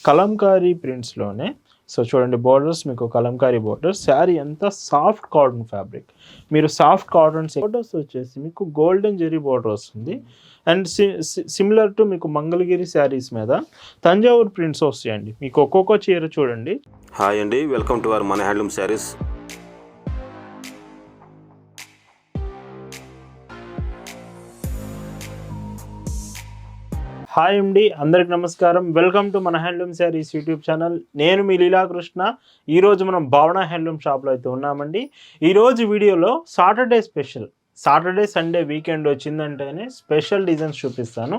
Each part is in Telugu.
కలంకారీ ప్రింట్స్లోనే సో చూడండి బోర్డర్స్ మీకు కలంకారీ బోర్డర్స్ శారీ అంతా సాఫ్ట్ కాటన్ ఫ్యాబ్రిక్ మీరు సాఫ్ట్ కాటన్స్ బోర్డర్స్ వచ్చేసి మీకు గోల్డెన్ జెరీ బోర్డర్ వస్తుంది అండ్ సిమిలర్ టు మీకు మంగళగిరి శారీస్ మీద తంజావూరు ప్రింట్స్ వస్తాయండి మీకు ఒక్కొక్క చీర చూడండి. హాయ్ అండి, వెల్కమ్ టు అవర్ మన హ్యాండ్లూమ్ శారీస్. హాయ్ అండి, అందరికి నమస్కారం. వెల్కమ్ టు మన హ్యాండ్లూమ్ శారీస్ యూట్యూబ్ ఛానల్. నేను మీ లీలాకృష్ణ. ఈరోజు మనం భావన హ్యాండ్లూమ్ షాప్లో అయితే ఉన్నామండి. ఈరోజు వీడియోలో Saturday special, Saturday Sunday weekend వచ్చిందంటేనే స్పెషల్ డిజైన్స్ చూపిస్తాను.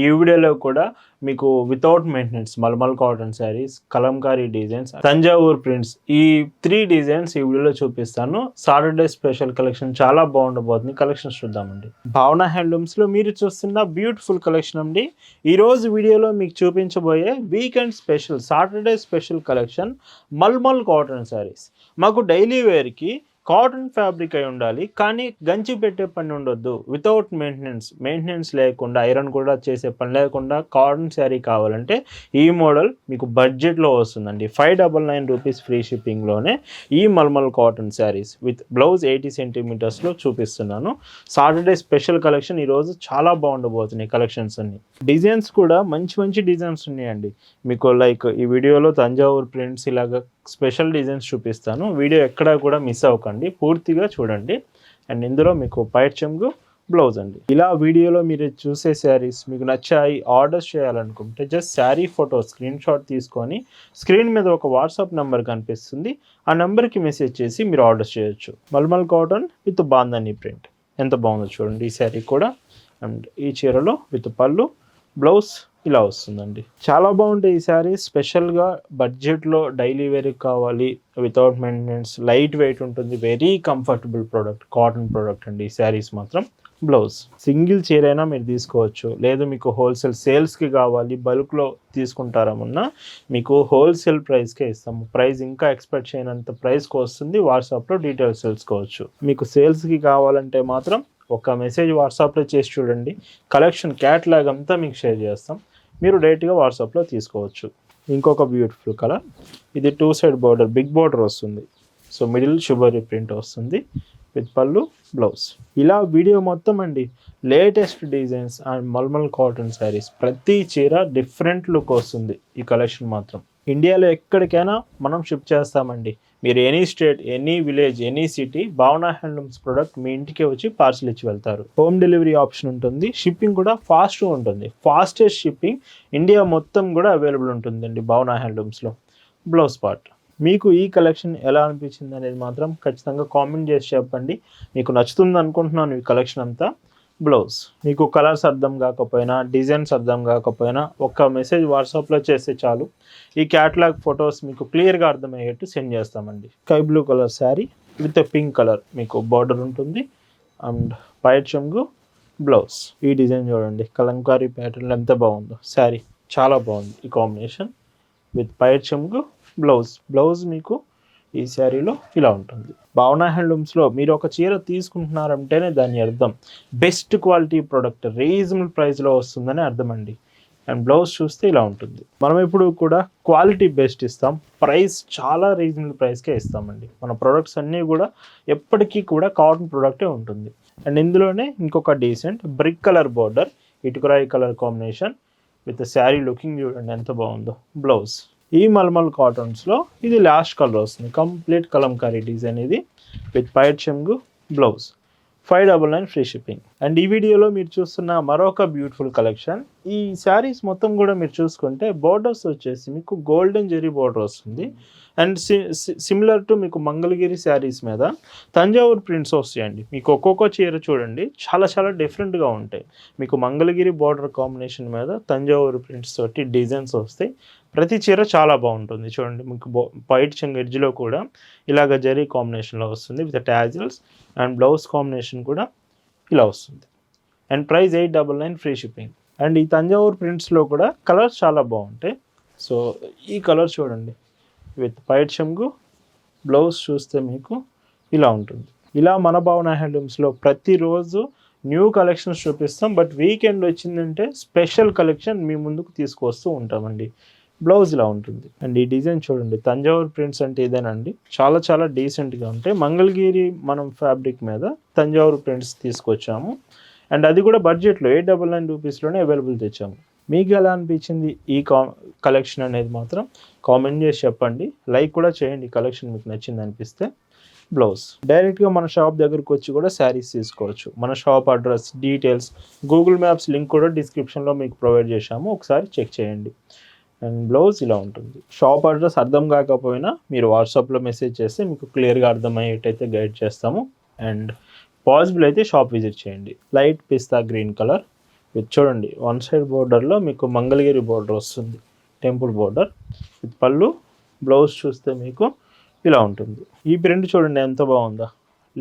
ఈ వీడియోలో కూడా మీకు without maintenance mulmul cotton saris, Kalamkari designs, Thanjavur prints, ఈ 3 డిజైన్స్ ఈ వీడియోలో చూపిస్తాను. సాటర్డే స్పెషల్ కలెక్షన్ చాలా బాగుండబోతుంది. కలెక్షన్స్ చూద్దామండి. భావన హ్యాండ్లూమ్స్లో మీరు చూస్తున్న బ్యూటిఫుల్ కలెక్షన్ అండి. ఈరోజు వీడియోలో మీకు చూపించబోయే weekend special Saturday special collection mulmul cotton saris. మాకు డైలీ వేర్కి కాటన్ ఫ్యాబ్రిక్ అయి ఉండాలి, కానీ గంచి పెట్టే పని ఉండొద్దు. వితౌట్ మెయింటెనెన్స్ లేకుండా, ఐరన్ కూడా చేసే పని లేకుండా కాటన్ శారీ కావాలంటే ఈ మోడల్ మీకు బడ్జెట్లో వస్తుందండి. 599 రూపీస్ ఫ్రీ షిప్పింగ్లోనే ఈ mulmul cotton saris with blouse 80 సెంటీమీటర్స్లో చూపిస్తున్నాను. సాటర్డే స్పెషల్ కలెక్షన్ ఈరోజు చాలా బాగుండబోతున్నాయి. కలెక్షన్స్ అన్ని డిజైన్స్ కూడా మంచి డిజైన్స్ ఉన్నాయండి. మీకు లైక్ ఈ వీడియోలో తంజావూర్ ప్రింట్స్ ఇలాగ స్పెషల్ డిజైన్స్ చూపిస్తాను. వీడియో ఎక్కడా కూడా మిస్ అవ్వకండి, పూర్తిగా చూడండి. అండ్ ఇందులో మీకు పైట్ చెంగు బ్లౌజ్ అండి. ఇలా వీడియోలో మీరు చూసే శారీస్ మీకు నచ్చాయి, ఆర్డర్స్ చేయాలనుకుంటే just sari photo screen shot తీసుకొని స్క్రీన్ మీద ఒక వాట్సాప్ నెంబర్ కనిపిస్తుంది, ఆ నెంబర్కి మెసేజ్ చేసి మీరు ఆర్డర్ చేయొచ్చు. Mulmul cotton with bandhani print ఎంత బాగుందో చూడండి ఈ శారీ కూడా. అండ్ ఈ చీరలో విత్ పళ్ళు, బ్లౌజ్ ఇలా వస్తుందండి. చాలా బాగుంటాయి ఈ శారీ. స్పెషల్గా బడ్జెట్లో డైలీ వేర్కి కావాలి, వితౌట్ మెయింటెనెన్స్, లైట్ వెయిట్ ఉంటుంది, very comfortable product, cotton product అండి ఈ శారీస్ మాత్రం. బ్లౌజ్ సింగిల్ చీర అయినా మీరు తీసుకోవచ్చు, లేదు మీకు హోల్సేల్ సేల్స్కి కావాలి, బల్క్లో తీసుకుంటారమన్నా మీకు హోల్సేల్ ప్రైస్కే ఇస్తాము. ప్రైస్ ఇంకా ఎక్స్పెక్ట్ చేయనంత ప్రైస్కి వస్తుంది. వాట్సాప్లో డీటెయిల్స్ తెలుసుకోవచ్చు. మీకు సేల్స్కి కావాలంటే మాత్రం ఒక మెసేజ్ వాట్సాప్లో చేసి చూడండి. కలెక్షన్ క్యాటలాగ్ అంతా మీకు షేర్ చేస్తాం, మీరు డైరెక్ట్గా వాట్సాప్లో తీసుకోవచ్చు. ఇంకొక బ్యూటిఫుల్ కలర్, ఇది 2 సైడ్ బార్డర్, బిగ్ బార్డర్ వస్తుంది. సో మిడిల్ షుబరీ ప్రింట్ వస్తుంది విత్ పళ్ళు, బ్లౌజ్. ఇలా వీడియో మొత్తం అండి latest designs and mulmul cotton saris. ప్రతి చీర డిఫరెంట్ లుక్ వస్తుంది. ఈ కలెక్షన్ మాత్రం ఇండియాలో ఎక్కడికైనా మనం షిప్ చేస్తామండి. మీరు any state, any village, any city, భావన హ్యాండ్లూమ్స్ ప్రోడక్ట్ మీ ఇంటికి వచ్చి పార్సల్ ఇచ్చి వెళ్తారు. హోమ్ డెలివరీ ఆప్షన్ ఉంటుంది. షిప్పింగ్ కూడా ఫాస్ట్గా ఉంటుంది. ఫాస్టెస్ట్ షిప్పింగ్ ఇండియా మొత్తం కూడా అవైలబుల్ ఉంటుందండి భావన హ్యాండ్లూమ్స్లో. బ్లౌజ్ పార్ట్ మీకు ఈ కలెక్షన్ ఎలా అనిపించింది అనేది మాత్రం ఖచ్చితంగా కామెంట్ చేసి చెప్పండి. మీకు నచ్చుతుంది అనుకుంటున్నాను ఈ కలెక్షన్ అంతా. బ్లౌజ్ మీకు కలర్స్ అర్థం కాకపోయినా, డిజైన్స్ అర్థం కాకపోయినా ఒక్క మెసేజ్ వాట్సాప్లో చేస్తే చాలు. ఈ క్యాటలాగ్ ఫొటోస్ మీకు క్లియర్గా అర్థమయ్యేట్టు సెండ్ చేస్తామండి. Sky blue colour sari with pink colour మీకు బార్డర్ ఉంటుంది అండ్ పైట్ చెంగు బ్లౌజ్. ఈ డిజైన్ చూడండి, కలంకారీ ప్యాటర్న్ ఎంత బాగుందో. శారీ చాలా బాగుంది. ఈ కాంబినేషన్ విత్ పైట్ చెంగు బ్లౌజ్ మీకు ఈ శారీలో ఇలా ఉంటుంది. భావన హ్యాండ్లూమ్స్లో మీరు ఒక చీర తీసుకుంటున్నారంటేనే దాని అర్థం బెస్ట్ క్వాలిటీ ప్రోడక్ట్, రీజనబుల్ ప్రైస్లో వస్తుందని అర్థం అండి. అండ్ బ్లౌజ్ చూస్తే ఇలా ఉంటుంది. మనం ఇప్పుడు కూడా క్వాలిటీ బెస్ట్ ఇస్తాం, ప్రైస్ చాలా రీజనబుల్ ప్రైస్కే ఇస్తామండి. మన ప్రొడక్ట్స్ అన్నీ కూడా ఎప్పటికీ కూడా కాటన్ ప్రోడక్టే ఉంటుంది. అండ్ ఇందులోనే ఇంకొక డీసెంట్ బ్రిక్ కలర్ బార్డర్, ఇటుకరాయి colour combination with sari looking చూడండి ఎంత బాగుందో. బ్లౌజ్ ఈ మల్మల్ కాటన్స్లో ఇది లాస్ట్ కలర్ వస్తుంది. కంప్లీట్ కలంకారీ డిజైన్ ఇది విత్ పైట్ చెంగు బ్లౌజ్. 599 free shipping. అండ్ ఈ వీడియోలో మీరు చూస్తున్న మరొక బ్యూటిఫుల్ కలెక్షన్. ఈ శారీస్ మొత్తం కూడా మీరు చూసుకుంటే బోర్డర్స్ వచ్చేసి మీకు గోల్డెన్ జెరీ బోర్డర్ వస్తుంది. అండ్ సిమిలర్ టు మీకు మంగళగిరి శారీస్ మీద తంజావూర్ ప్రింట్స్ వస్తాయండి. మీకు ఒక్కొక్క చీర చూడండి చాలా డిఫరెంట్గా ఉంటాయి. మీకు మంగళగిరి బార్డర్ కాంబినేషన్ మీద తంజావూర్ ప్రింట్స్ తోటి డిజైన్స్ వస్తాయి. ప్రతి చీర చాలా బాగుంటుంది. చూడండి మీకు పైట్ చెంగు ఎడ్జ్లో కూడా ఇలాగ జరీ కాంబినేషన్లో వస్తుంది with tassels. And blouse combination కూడా ఇలా వస్తుంది. And price 899 free shipping. And ఈ తంజావూర్ ప్రింట్స్లో కూడా కలర్స్ చాలా బాగుంటాయి. సో ఈ కలర్ చూడండి విత్ పైట్ చెంగు బ్లౌజ్ చూస్తే మీకు ఇలా ఉంటుంది. ఇలా మన భావన హ్యాండ్లూమ్స్లో ప్రతిరోజు న్యూ కలెక్షన్స్ చూపిస్తాం. బట్ వీకెండ్ వచ్చిందంటే స్పెషల్ కలెక్షన్ మీ ముందుకు తీసుకొస్తూ ఉంటామండి. బ్లౌజ్ ఇలా ఉంటుంది. అండ్ ఈ డిజైన్ చూడండి, తంజావూరు ప్రింట్స్ అంటే ఇదేనండి. చాలా చాలా డీసెంట్గా ఉంటాయి. మంగళగిరి మనం ఫ్యాబ్రిక్ మీద తంజావూరు ప్రింట్స్ తీసుకొచ్చాము. అండ్ అది కూడా బడ్జెట్లో 899 రూపీస్లోనే అవైలబుల్ తెచ్చాము. మీకు ఎలా అనిపించింది ఈ కలెక్షన్ అనేది మాత్రం కామెంట్ చేసి చెప్పండి. లైక్ కూడా చేయండి కలెక్షన్ మీకు నచ్చింది అనిపిస్తే. బ్లౌజ్ డైరెక్ట్గా మన షాప్ దగ్గరకు వచ్చి కూడా శారీస్ తీసుకోవచ్చు. మన shop address, details, Google maps link కూడా డిస్క్రిప్షన్లో మీకు ప్రొవైడ్ చేశాము, ఒకసారి చెక్ చేయండి. అండ్ బ్లౌజ్ ఇలా ఉంటుంది. షాప్ అడ్రస్ అర్థం కాకపోయినా మీరు వాట్సాప్లో మెసేజ్ చేస్తే మీకు క్లియర్గా అర్థమయ్యేటైతే గైడ్ చేస్తాము. అండ్ పాసిబుల్ అయితే షాప్ విజిట్ చేయండి. Light pista green colour with చూడండి వన్ సైడ్ బోర్డర్లో మీకు మంగళగిరి బోర్డర్ వస్తుంది, temple border with pallu. Blouse చూస్తే మీకు ఇలా ఉంటుంది. ఈ ప్రింట్ చూడండి ఎంత బాగుందో,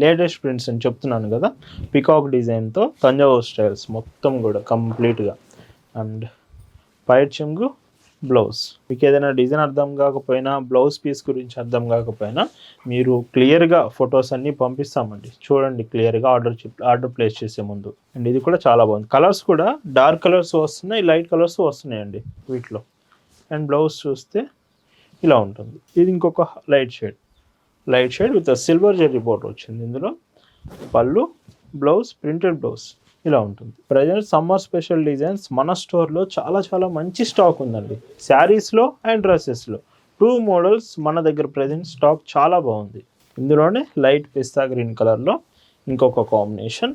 లేటెస్ట్ ప్రింట్స్ అని చెప్తున్నాను కదా. పికాక్ డిజైన్తో తంజావూర్ స్టైల్స్ మొత్తం కూడా కంప్లీట్గా. అండ్ పైట్ చెంగు బ్లౌజ్. మీకు ఏదైనా డిజైన్ అర్థం కాకపోయినా, బ్లౌజ్ పీస్ గురించి అర్థం కాకపోయినా మీరు క్లియర్గా ఫొటోస్ అన్నీ పంపిస్తామండి. చూడండి క్లియర్గా ఆర్డర్ ప్లేస్ చేసే ముందు. అండ్ ఇది కూడా చాలా బాగుంది. కలర్స్ కూడా డార్క్ కలర్స్ వస్తున్నాయి, లైట్ కలర్స్ వస్తున్నాయండి వీటిలో. అండ్ బ్లౌజ్ చూస్తే ఇలా ఉంటుంది. ఇది ఇంకొక light shade with silver Jerry border వచ్చింది ఇందులో. పళ్ళు, బ్లౌజ్, ప్రింటెడ్ బ్లౌజ్ ఇలా ఉంటుంది. ప్రజెంట్ సమ్మర్ స్పెషల్ డిజైన్స్ మన స్టోర్లో చాలా చాలా మంచి స్టాక్ ఉందండి. శారీస్లో అండ్ డ్రెస్సెస్లో 2 మోడల్స్ మన దగ్గర ప్రజెంట్ స్టాక్ చాలా బాగుంది. ఇందులోనే లైట్ పిస్తా గ్రీన్ కలర్లో ఇంకొక కాంబినేషన్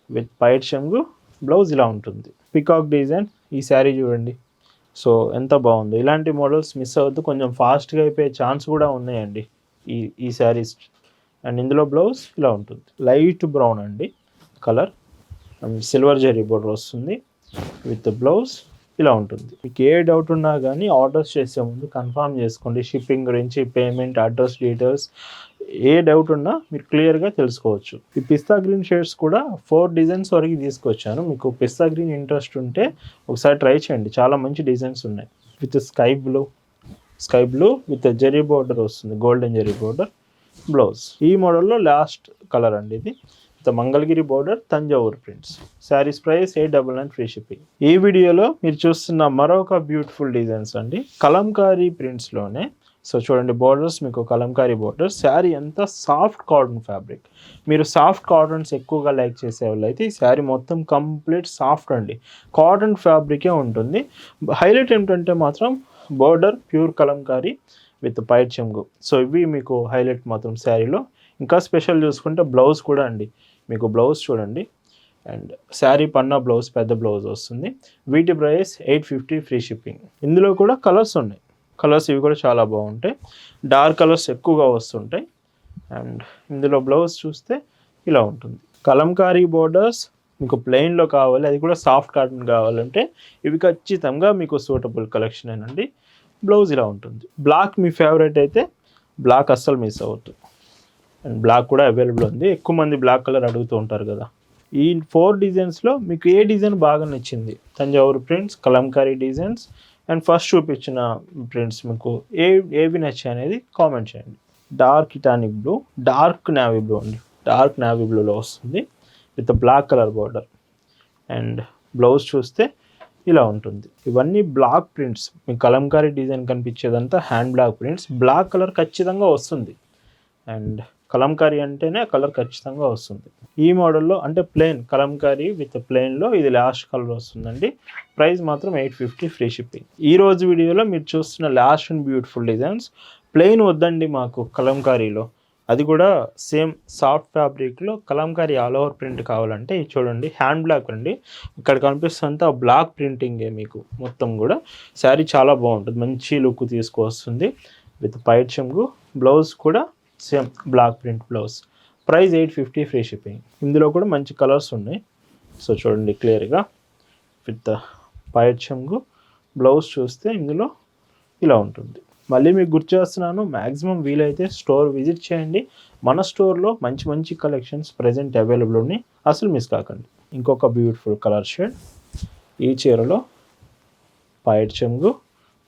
విత్ పైట్ చెంగు. బ్లౌజ్ ఇలా ఉంటుంది. పికాక్ డిజైన్ ఈ శారీ చూడండి, సో ఎంత బాగుందో. ఇలాంటి మోడల్స్ మిస్ అవ్వద్దు, కొంచెం ఫాస్ట్గా అయిపోయే ఛాన్స్ కూడా ఉన్నాయండి ఈ శారీస్. అండ్ ఇందులో బ్లౌజ్ ఇలా ఉంటుంది. లైట్ బ్రౌన్ అండి colour, and silver zari border వస్తుంది విత్ బ్లౌజ్ ఇలా ఉంటుంది. మీకు ఏ డౌట్ ఉన్నా కానీ ఆర్డర్స్ చేసే ముందు కన్ఫర్మ్ చేసుకోండి. షిప్పింగ్ గురించి, పేమెంట్, అడ్రస్ డీటెయిల్స్ ఏ డౌట్ ఉన్నా మీరు క్లియర్గా తెలుసుకోవచ్చు. ఈ పిస్తా గ్రీన్ షేడ్స్ కూడా 4 డిజైన్స్ వరకు తీసుకొచ్చాను. మీకు పిస్తా గ్రీన్ ఇంట్రెస్ట్ ఉంటే ఒకసారి ట్రై చేయండి, చాలా మంచి డిజైన్స్ ఉన్నాయి. With sky blue with zari border వస్తుంది, గోల్డెన్ జెరీ బోర్డర్. బ్లౌజ్ ఈ మోడల్లో లాస్ట్ కలర్ అండి ఇది. Mangalagiri border, Thanjavur prints. Saris price 899 free shipping. ఈ వీడియోలో మీరు చూస్తున్న మరొక బ్యూటిఫుల్ డిజైన్స్ అండి, కలంకారీ ప్రింట్స్లోనే. సో చూడండి బోర్డర్స్, మీకు కలంకారీ బోర్డర్స్. శారీ అంతా సాఫ్ట్ కాటన్ ఫ్యాబ్రిక్. మీరు సాఫ్ట్ కాటన్స్ ఎక్కువగా లైక్ చేసే వాళ్ళు అయితే ఈ శారీ మొత్తం కంప్లీట్ సాఫ్ట్ అండి, కాటన్ ఫ్యాబ్రికే ఉంటుంది. హైలైట్ ఏంటంటే మాత్రం బోర్డర్ ప్యూర్ కలంకారీ విత్ పైట్ చెంగు. సో ఇవి మీకు హైలైట్ మాత్రం శారీలో. ఇంకా స్పెషల్ చూసుకుంటే బ్లౌజ్ కూడా అండి, మీకు బ్లౌజ్ చూడండి. అండ్ శారీ పన్నా బ్లౌజ్ పెద్ద బ్లౌజ్ వస్తుంది. వీటి ప్రైస్ 850 ఫ్రీ షిప్పింగ్. ఇందులో కూడా కలర్స్ ఉన్నాయి. కలర్స్ ఇవి కూడా చాలా బాగుంటాయి, డార్క్ కలర్స్ ఎక్కువగా వస్తుంటాయి. అండ్ ఇందులో బ్లౌజ్ చూస్తే ఇలా ఉంటుంది. కలంకారీ బోర్డర్స్ మీకు ప్లెయిన్లో కావాలి, అది కూడా సాఫ్ట్ కాటన్ కావాలంటే ఇవి ఖచ్చితంగా మీకు సూటబుల్ కలెక్షన్ ఏనండి. బ్లౌజ్ ఇలా ఉంటుంది. బ్లాక్ మీ ఫేవరెట్ అయితే బ్లాక్ అస్సలు మిస్ అవ్వద్దు. అండ్ బ్లాక్ కూడా అవైలబుల్ ఉంది. ఎక్కువ మంది బ్లాక్ కలర్ అడుగుతూ ఉంటారు కదా. ఈ 4 డిజైన్స్లో మీకు ఏ డిజైన్ బాగా నచ్చింది? Thanjavur prints, Kalamkari designs and first చూపించిన ప్రింట్స్ మీకు ఏవి నచ్చాయి అనేది కామెంట్ చేయండి. డార్క్ ఇటానిక్ బ్లూ, డార్క్ నావీ బ్లూ అండి, డార్క్ నావీ బ్లూలో వస్తుంది with black colour border. And blouse చూస్తే ఇలా ఉంటుంది. ఇవన్నీ బ్లాక్ ప్రింట్స్. మీకు కలంకారీ డిజైన్ కనిపించేదంతా hand block prints. Black colour ఖచ్చితంగా వస్తుంది. అండ్ కలంకారీ అంటేనే కలర్ ఖచ్చితంగా వస్తుంది. ఈ మోడల్లో అంటే ప్లెయిన్ కలంకారీ విత్ ప్లెయిన్లో ఇది లాస్ట్ కలర్ వస్తుందండి. ప్రైస్ మాత్రం 850 ఫ్రీ షిప్పింగ్. ఈ రోజు వీడియోలో మీరు చూస్తున్న last and beautiful designs plain వద్దండి మాకు కలంకారీలో, అది కూడా సేమ్ సాఫ్ట్ ఫ్యాబ్రిక్లో కలంకారీ ఆల్ ఓవర్ ప్రింట్ కావాలంటే ఇది చూడండి హ్యాండ్ బ్లాక్ అండి. ఇక్కడ కనిపిస్తుందంతా బ్లాక్ ప్రింటింగే మీకు మొత్తం కూడా. శారీ చాలా బాగుంటుంది, మంచి లుక్ తీసుకొస్తుంది విత్ పైట్ చెంగు. బ్లౌజ్ కూడా same block print blouse. Price 850 free shipping. ఇందులో కూడా మంచి కలర్స్ ఉన్నాయి. సో చూడండి క్లియర్గా విత్ పైట్ చెంగు. బ్లౌజ్ చూస్తే ఇందులో ఇలా ఉంటుంది. మళ్ళీ మీకు గుర్తు చేస్తున్నాను, మ్యాక్సిమం వీలైతే స్టోర్ విజిట్ చేయండి. మన స్టోర్లో మంచి మంచి కలెక్షన్స్ ప్రజెంట్ అవైలబుల్ ఉన్నాయి, అసలు మిస్ కాకండి. ఇంకొక బ్యూటిఫుల్ కలర్ షేడ్. ఈ చీరలో పైట్ చెంగు,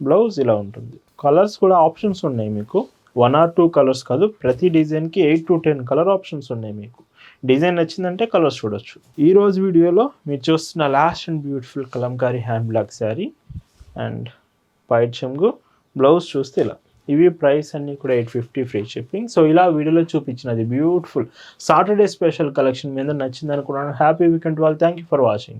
బ్లౌజ్ ఇలా ఉంటుంది. కలర్స్ కూడా ఆప్షన్స్ ఉన్నాయి మీకు, 1 or 2 కలర్స్ కాదు, ప్రతి డిజైన్కి 8 to 10 కలర్ ఆప్షన్స్ ఉన్నాయి మీకు. డిజైన్ నచ్చిందంటే కలర్స్ చూడొచ్చు. ఈ రోజు వీడియోలో మీరు చూస్తున్న last and beautiful Kalamkari hand black sari. And white చెంగు, బ్లౌజ్ చూస్తే ఇలా. ఇవి ప్రైస్ అన్నీ కూడా 850 ఫ్రీ షిప్పింగ్. సో ఇలా వీడియోలో చూపించినది బ్యూటిఫుల్ సాటర్డే స్పెషల్ కలెక్షన్ మీద నచ్చింది అనుకున్నాను. హ్యాపీ వీకెండ్ వాళ్ళు. Thank you for watching.